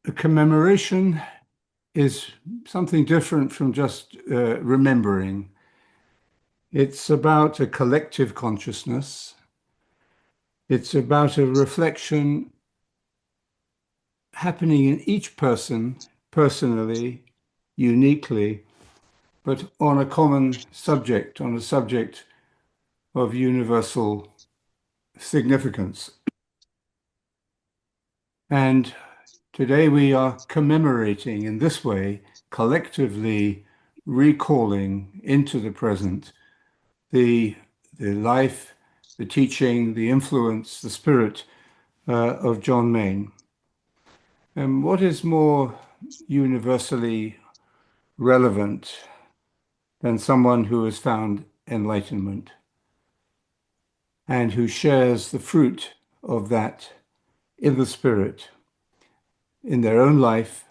A commemoration is something different from just remembering. It's about a collective consciousness. It's about a reflection happening in each person personally, uniquely, but on a common subject, on a subject of universal significance. And today we are commemorating in this way, collectively recalling into the present the, the life, the teaching, the influence, the spirit of John Main. And what is more universally relevant than someone who has found enlightenment and who shares the fruit of that in the spirit, in their own life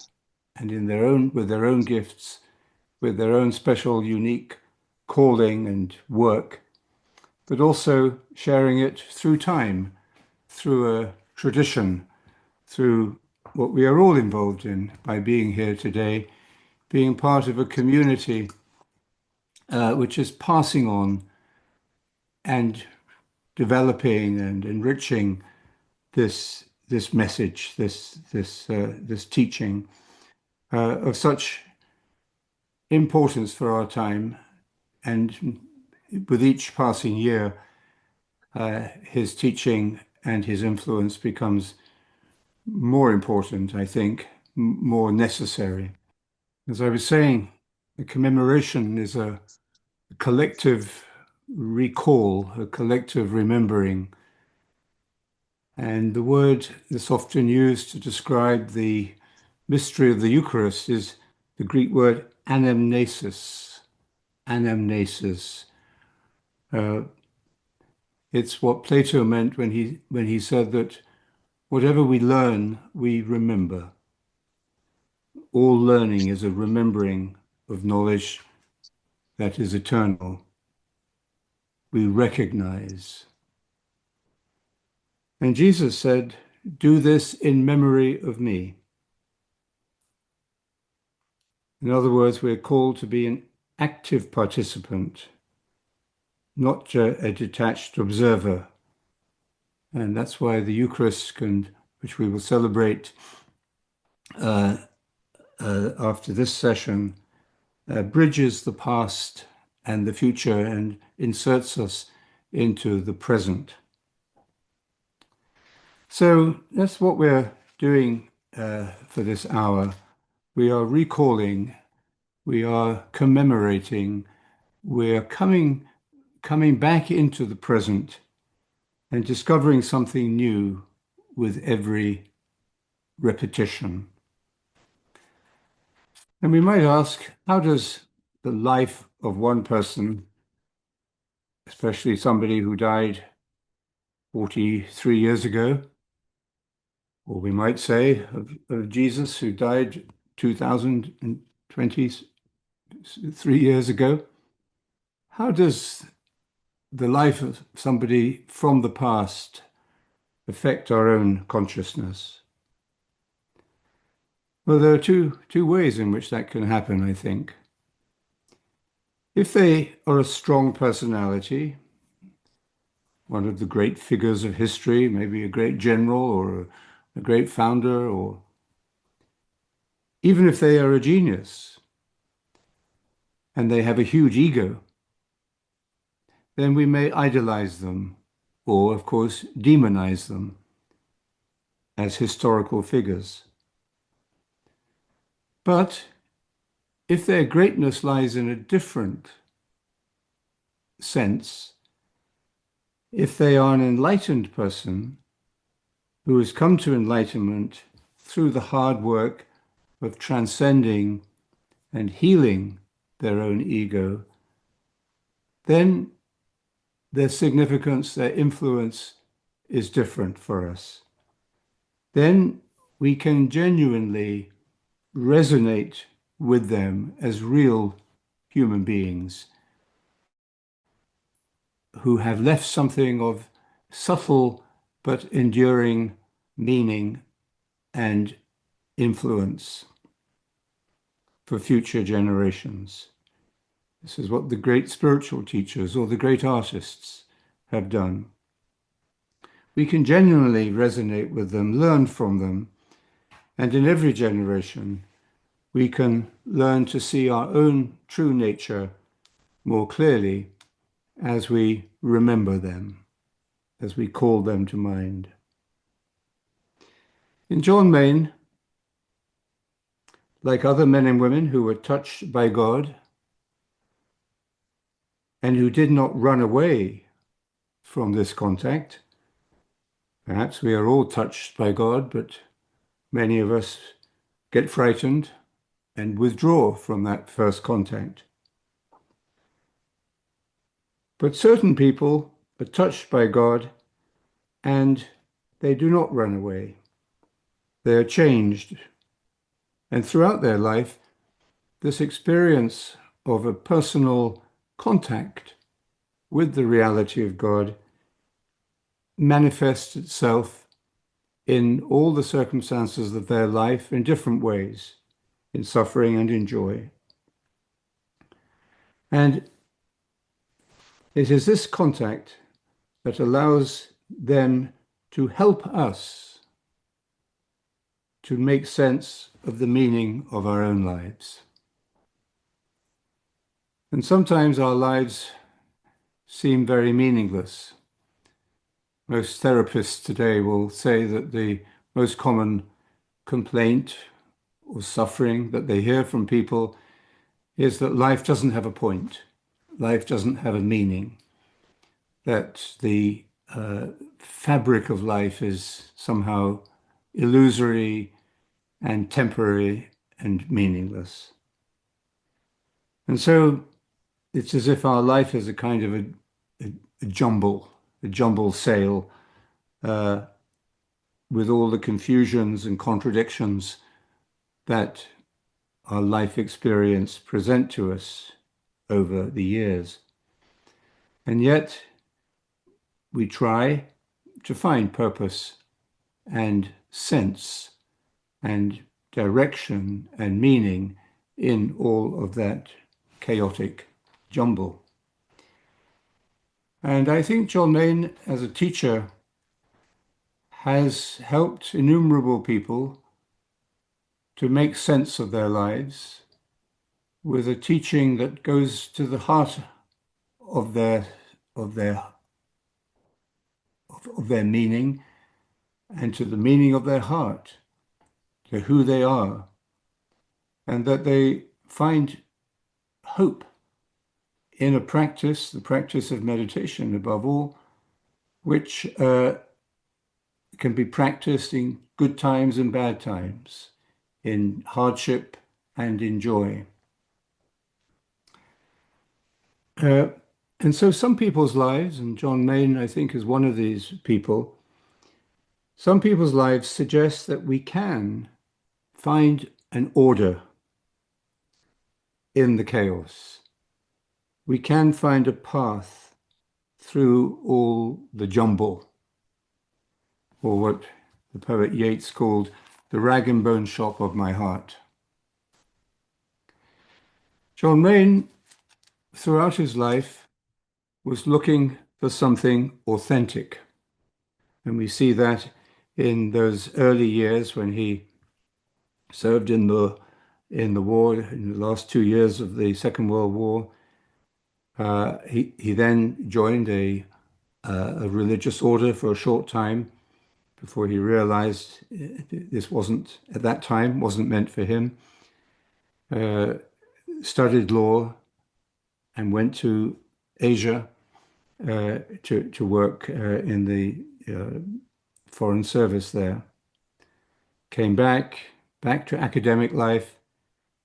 and in their own, with their own gifts, with their own special, unique calling and work, but also sharing it through time, through a tradition, through what we are all involved in by being here today, being part of a community which is passing on and developing and enriching this message, this teaching of such importance for our time. And with each passing year, his teaching and his influence becomes more important, I think, more necessary. As I was saying, the commemoration is a collective recall, a collective remembering. And the word that's often used to describe the mystery of the Eucharist is the Greek word anamnesis. Anamnesis. Uh, it's what Plato meant when he said that whatever we learn, we remember. All learning is a remembering of knowledge that is eternal. We recognize. And Jesus said, "Do this in memory of me." In other words, we're called to be an active participant, not a detached observer. And that's why the Eucharist which we will celebrate uh, after this session, bridges the past and the future and inserts us into the present. So that's what we're doing for this hour. We are recalling, we are commemorating, we are coming back into the present and discovering something new with every repetition. And we might ask, how does the life of one person, especially somebody who died 43 years ago, or we might say of Jesus who died 2023 years ago, how does the life of somebody from the past affect our own consciousness? Well, there are two ways in which that can happen, I think. If they are a strong personality, one of the great figures of history, maybe a great general or a great founder, or even if they are a genius and they have a huge ego, then we may idolize them or, of course, demonize them as historical figures. But if their greatness lies in a different sense, if they are an enlightened person who has come to enlightenment through the hard work of transcending and healing their own ego, then their significance, their influence is different for us. Then we can genuinely resonate with them as real human beings who have left something of subtle but enduring meaning and influence for future generations. This is what the great spiritual teachers or the great artists have done. We can genuinely resonate with them, learn from them, and in every generation, we can learn to see our own true nature more clearly as we remember them, as we call them to mind. In John Main, like other men and women who were touched by God and who did not run away from this contact, perhaps we are all touched by God, but many of us get frightened and withdraw from that first contact. But certain people are touched by God and they do not run away. They are changed. And throughout their life, this experience of a personal contact with the reality of God manifests itself in all the circumstances of their life in different ways, in suffering and in joy. And it is this contact that allows them to help us to make sense of the meaning of our own lives. And sometimes our lives seem very meaningless. Most therapists today will say that the most common complaint or suffering that they hear from people is that life doesn't have a point, life doesn't have a meaning, that the fabric of life is somehow illusory and temporary and meaningless. And so it's as if our life is a kind of a jumble sale with all the confusions and contradictions that our life experience present to us over the years. And yet we try to find purpose and sense and direction and meaning in all of that chaotic jumble. And I think John Main, as a teacher, has helped innumerable people to make sense of their lives with a teaching that goes to the heart of their meaning and to the meaning of their heart, to who they are, and that they find hope in a practice, the practice of meditation above all, which can be practiced in good times and bad times, in hardship and in joy. And so some people's lives, and John Main, I think, is one of these people, some people's lives suggest that we can find an order in the chaos. We can find a path through all the jumble, or what the poet Yeats called the rag and bone shop of my heart. John Main, throughout his life, was looking for something authentic. And we see that in those early years when he served in the war, in the last 2 years of the Second World War. He then joined a religious order for a short time before he realized this wasn't, at that time, wasn't meant for him. Studied law and went to Asia to work in the foreign service there. Came back to academic life,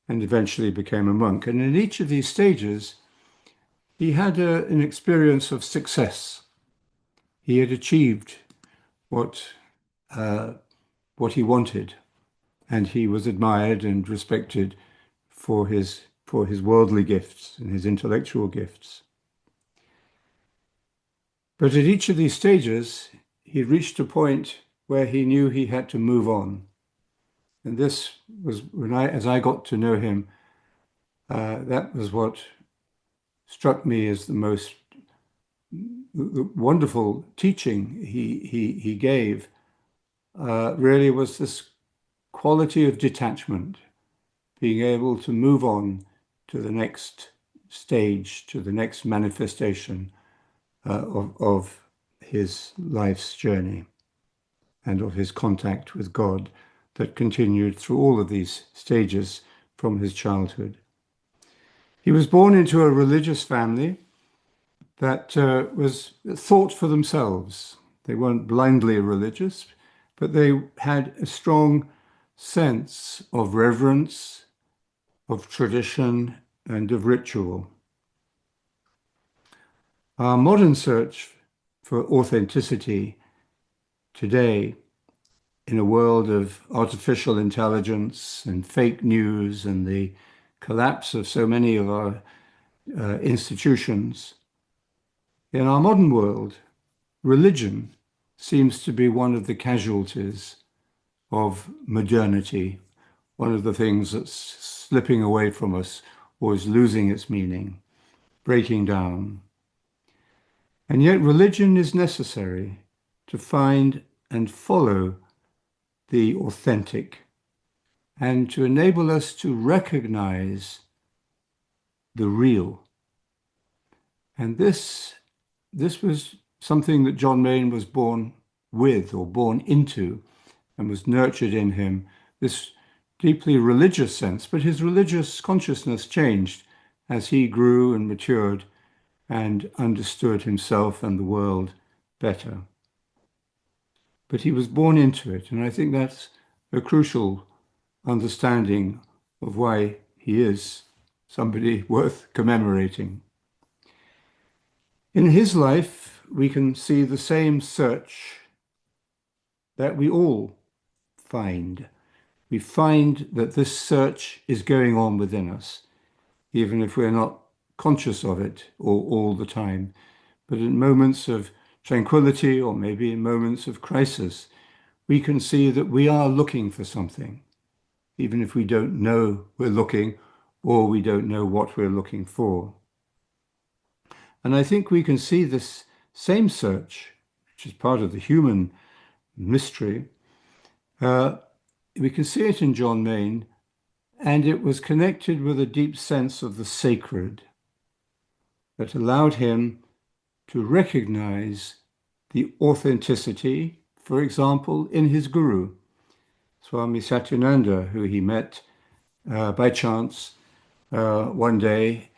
and eventually became a monk. And in each of these stages, he had an experience of success. He had achieved what he wanted, and he was admired and respected for his worldly gifts and his intellectual gifts. But at each of these stages, he reached a point where he knew he had to move on. And this was as I got to know him, that was what struck me as the wonderful teaching he gave. Really was this quality of detachment, being able to move on to the next stage, to the next manifestation of his life's journey and of his contact with God that continued through all of these stages from his childhood. He was born into a religious family that was thought for themselves. They weren't blindly religious, but they had a strong sense of reverence, of tradition, and of ritual. Our modern search for authenticity today, in a world of artificial intelligence and fake news and the collapse of so many of our institutions, in our modern world, religion seems to be one of the casualties of modernity, one of the things that's slipping away from us or is losing its meaning, breaking down. And yet religion is necessary to find and follow the authentic and to enable us to recognize the real. And this was something that John Main was born with or born into and was nurtured in him, this deeply religious sense. But his religious consciousness changed as he grew and matured and understood himself and the world better. But he was born into it, and I think that's a crucial understanding of why he is somebody worth commemorating. In his life, we can see the same search that we all find. We find that this search is going on within us, even if we're not conscious of it all the time. But in moments of tranquility or maybe in moments of crisis, we can see that we are looking for something, even if we don't know we're looking or we don't know what we're looking for. And I think we can see this same search, which is part of the human mystery, we can see it in John Main, and it was connected with a deep sense of the sacred that allowed him to recognize the authenticity, for example, in his guru, Swami Satyananda, who he met by chance one day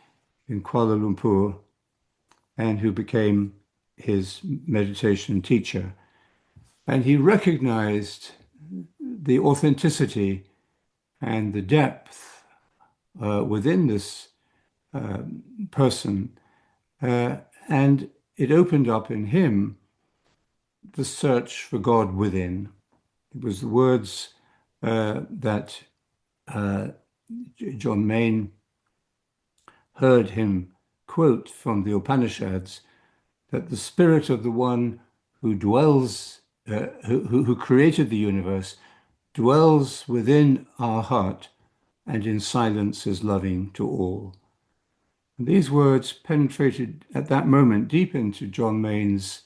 in Kuala Lumpur and who became his meditation teacher. And he recognized the authenticity and the depth within this person, and it opened up in him the search for God within. It was the words that John Main heard him quote from the Upanishads, that the spirit of the one who dwells, who created the universe, dwells within our heart and in silence is loving to all. And these words penetrated at that moment deep into John Main's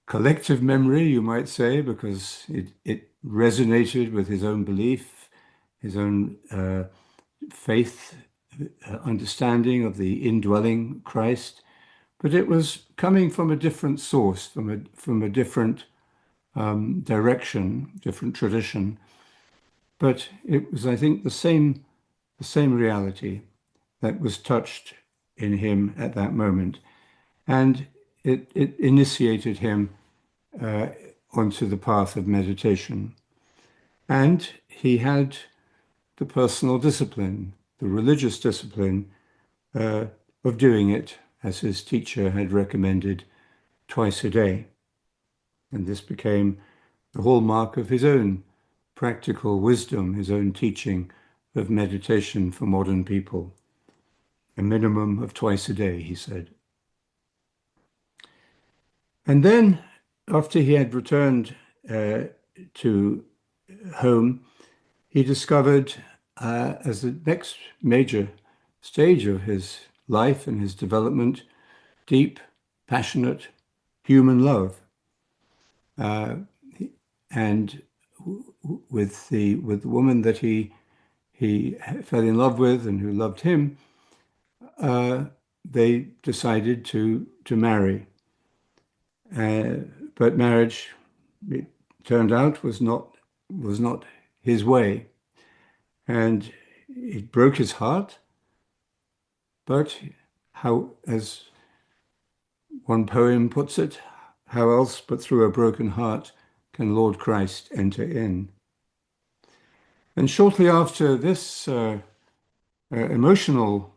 collective memory, you might say, because it resonated with his own belief, his own faith, understanding of the indwelling Christ. But it was coming from a different source, from a different direction, different tradition. But it was, I think, the same reality that was touched in him at that moment. And it initiated him onto the path of meditation. And he had the personal discipline, the religious discipline of doing it, as his teacher had recommended, twice a day. And this became the hallmark of his own practical wisdom, his own teaching of meditation for modern people. A minimum of twice a day, he said. And then, after he had returned to home, he discovered, as the next major stage of his life and his development, deep, passionate human love. Uh, and with the woman that he fell in love with and who loved him, uh, they decided to marry. But marriage, it turned out, was not his way, and it broke his heart. But how, as one poem puts it, how else but through a broken heart can Lord Christ enter in? And shortly after this emotional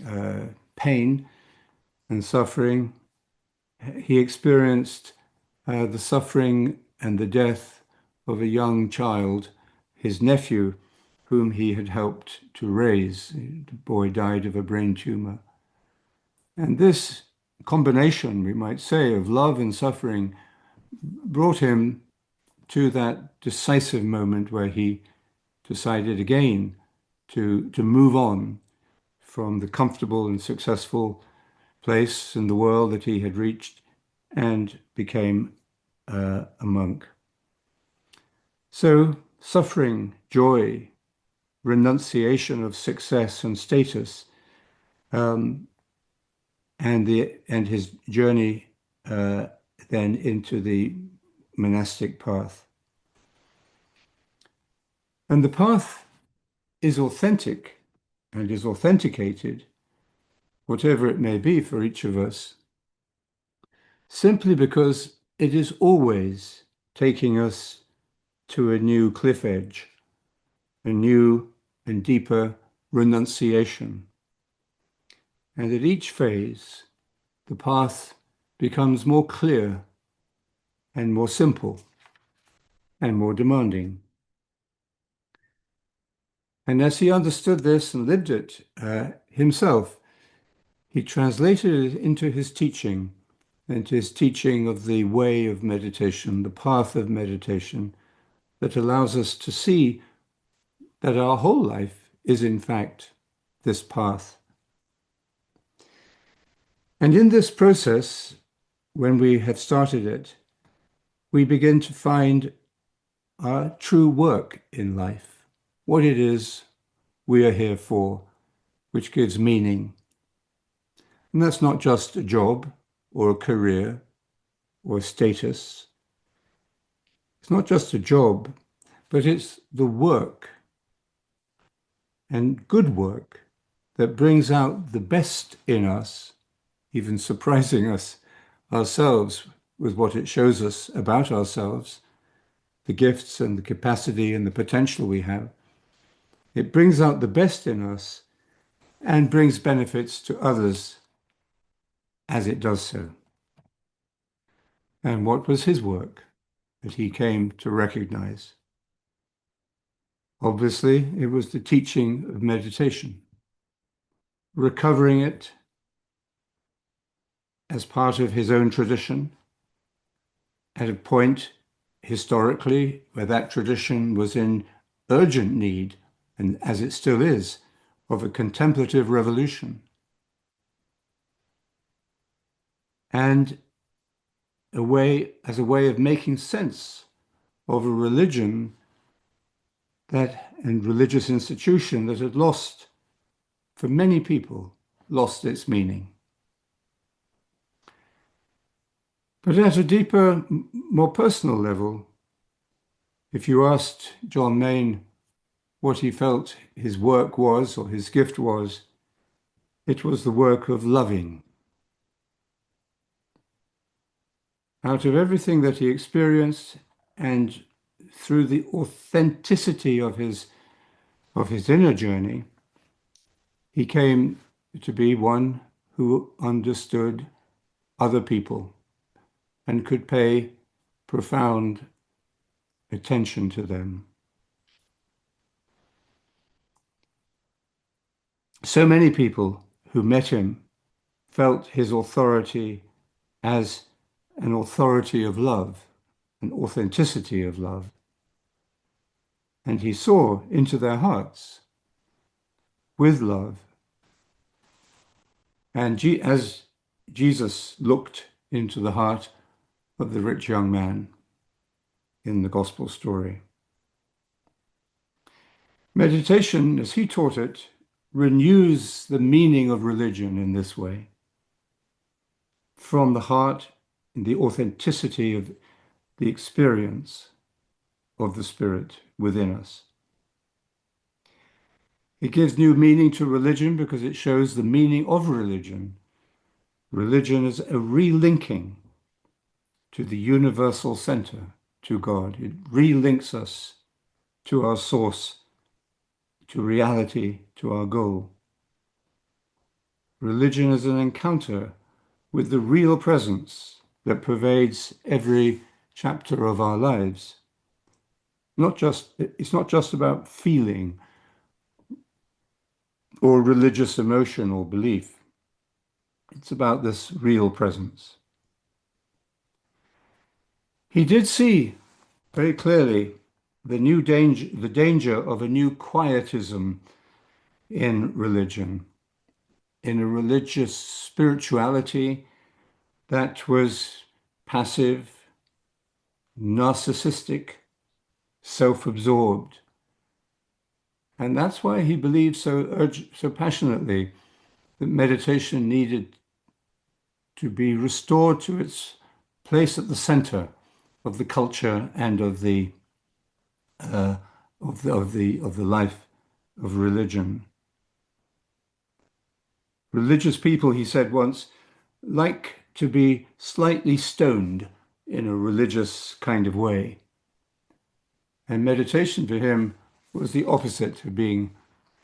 uh, pain and suffering, he experienced the suffering and the death of a young child, his nephew, whom he had helped to raise. The boy died of a brain tumor. And this combination, we might say, of love and suffering brought him to that decisive moment where he decided again to move on from the comfortable and successful place in the world that he had reached and became a monk. So, suffering, joy, renunciation of success and status, um, and his journey uh, then into the monastic path. And the path is authentic and is authenticated, whatever it may be for each of us, simply because it is always taking us to a new cliff edge, a new and deeper renunciation. And at each phase, the path becomes more clear and more simple and more demanding. And as he understood this and lived it himself, he translated it into his teaching of the way of meditation, the path of meditation, that allows us to see that our whole life is in fact this path. And in this process, when we have started it, we begin to find our true work in life, what it is we are here for, which gives meaning. And that's not just a job or a career or status. It's not just a job, but it's the work and good work that brings out the best in us, even surprising us ourselves with what it shows us about ourselves, the gifts and the capacity and the potential we have. It brings out the best in us and brings benefits to others as it does so. And what was his work that he came to recognize? Obviously, it was the teaching of meditation, recovering it as part of his own tradition at a point historically where that tradition was in urgent need, and as it still is, of a contemplative revolution. And as a way of making sense of a religion and religious institution that had lost, for many people, lost its meaning. But at a deeper, more personal level, if you asked John Main what he felt his work was or his gift was, it was the work of loving. Out of everything that he experienced and through the authenticity of his inner journey, he came to be one who understood other people and could pay profound attention to them. So many people who met him felt his authority as an authority of love, an authenticity of love. and he saw into their hearts with love. And as Jesus looked into the heart of the rich young man in the gospel story, meditation, as he taught it, renews the meaning of religion in this way. From the heart and the authenticity of the experience of the Spirit within us. It gives new meaning to religion because it shows the meaning of religion. Religion is a relinking to the universal center, to God. It relinks us to our source, to reality, to our goal. Religion is an encounter with the real presence that pervades every chapter of our lives. It's not just about feeling or religious emotion or belief. It's about this real presence. He did see very clearly the danger of a new quietism in religion, in a religious spirituality that was passive, narcissistic, self-absorbed. And that's why he believed so passionately that meditation needed to be restored to its place at the center of the culture and of the life of religion. Religious people, he said once, like to be slightly stoned in a religious kind of way. And meditation for him was the opposite of being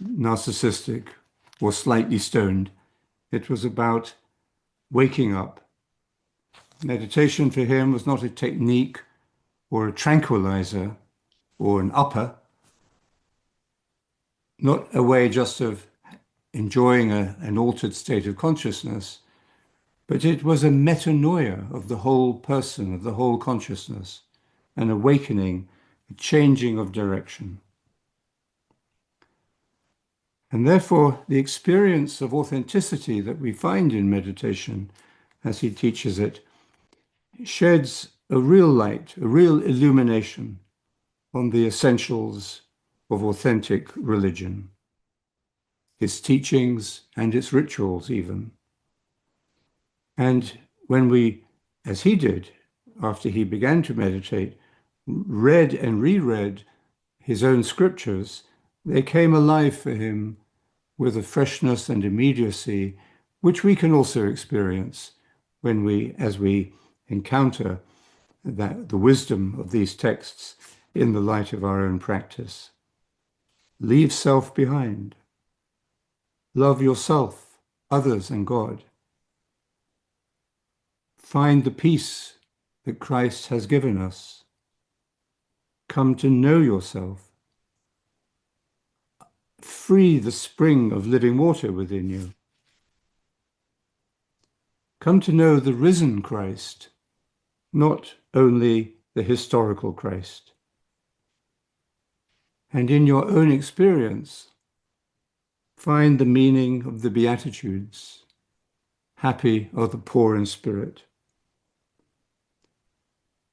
narcissistic or slightly stoned. It was about waking up. Meditation for him was not a technique or a tranquilizer or an upper, not a way just of enjoying an altered state of consciousness, but it was a metanoia of the whole person, of the whole consciousness, an awakening, a changing of direction. And therefore, the experience of authenticity that we find in meditation, as he teaches it, sheds a real light, a real illumination on the essentials of authentic religion, its teachings and its rituals even. And when we, as he did, after he began to meditate, read and reread his own scriptures, they came alive for him with a freshness and immediacy which we can also experience as we encounter the wisdom of these texts in the light of our own practice. Leave self behind. Love yourself, others, and God. Find the peace that Christ has given us. Come to know yourself. Free the spring of living water within you. Come to know the risen Christ, not only the historical Christ. And in your own experience, find the meaning of the Beatitudes. Happy are the poor in spirit.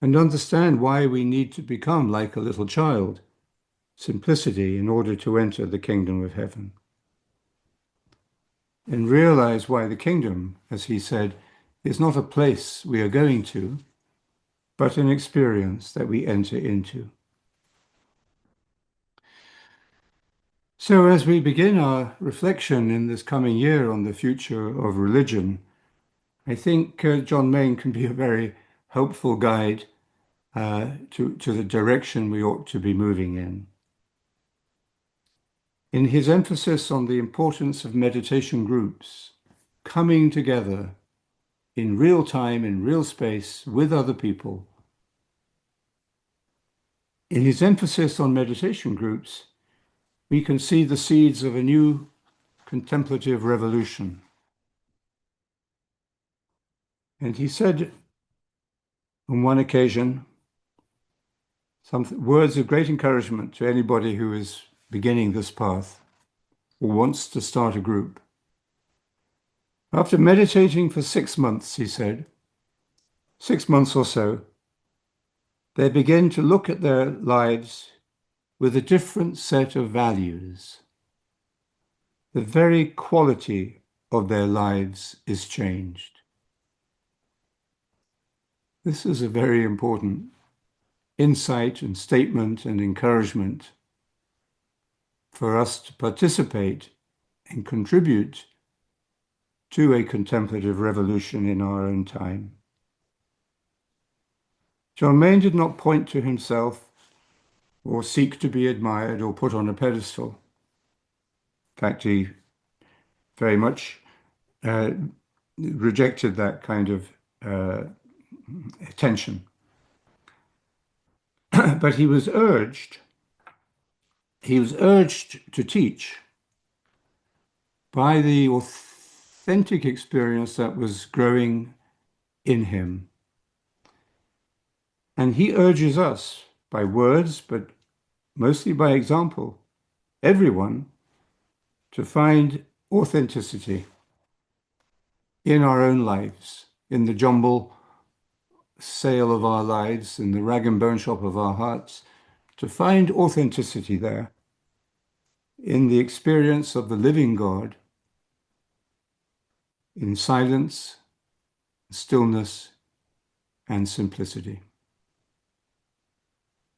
And understand why we need to become like a little child, simplicity, in order to enter the kingdom of heaven. And realize why the kingdom, as he said, is not a place we are going to, but an experience that we enter into. So as we begin our reflection in this coming year on the future of religion, I think John Main can be a very helpful guide to the direction we ought to be moving in. In his emphasis on the importance of meditation groups, coming together in real time, in real space, with other people, in his emphasis on meditation groups, we can see the seeds of a new contemplative revolution. And he said on one occasion, Some words of great encouragement to anybody who is beginning this path or wants to start a group. After meditating for 6 months, he said, 6 months or so, they begin to look at their lives with a different set of values. The very quality of their lives is changed. This is a very important insight and statement and encouragement for us to participate and contribute to a contemplative revolution in our own time. John Main did not point to himself or seek to be admired or put on a pedestal. In fact, he very much rejected that kind of attention. But he was urged to teach by the authentic experience that was growing in him. And he urges us by words, but mostly by example, everyone, to find authenticity in our own lives, in the jumble sale of our lives, in the rag and bone shop of our hearts, to find authenticity there in the experience of the living God, in silence, stillness, and simplicity.